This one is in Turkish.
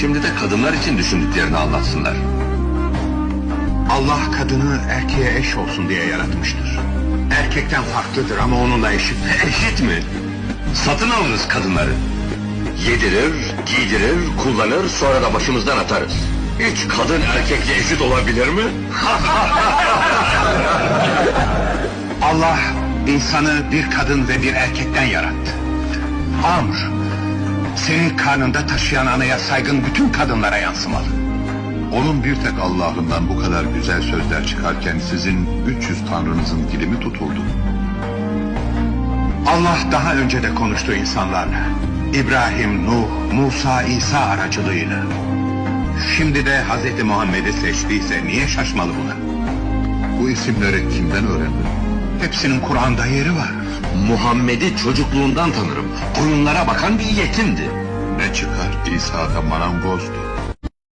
Şimdi de kadınlar için düşündüklerini anlatsınlar. Allah kadını erkeğe eş olsun diye yaratmıştır. Erkekten farklıdır ama onunla eşit. Eşit mi? Satın alırız kadınları. Yedirir, giydirir, kullanır, sonra da başımızdan atarız. Hiç kadın erkekle eşit olabilir mi? Allah insanı bir kadın ve bir erkekten yarattı. Amr, senin karnında taşıyan anaya saygın bütün kadınlara yansımalı. Onun bir tek Allah'ından bu kadar güzel sözler çıkarken sizin 300 tanrınızın dili mi tutuldu? Allah daha önce de konuştu insanlarla. İbrahim, Nuh, Musa, İsa aracılığıyla. Şimdi de Hazreti Muhammed'i seçtiyse niye şaşmalı buna? Bu isimleri kimden öğrendin? Hepsinin Kur'an'da yeri var. Muhammed'i çocukluğundan tanırım. Koyunlara bakan bir yetimdi. Ne çıkar? İsa da marangozdu.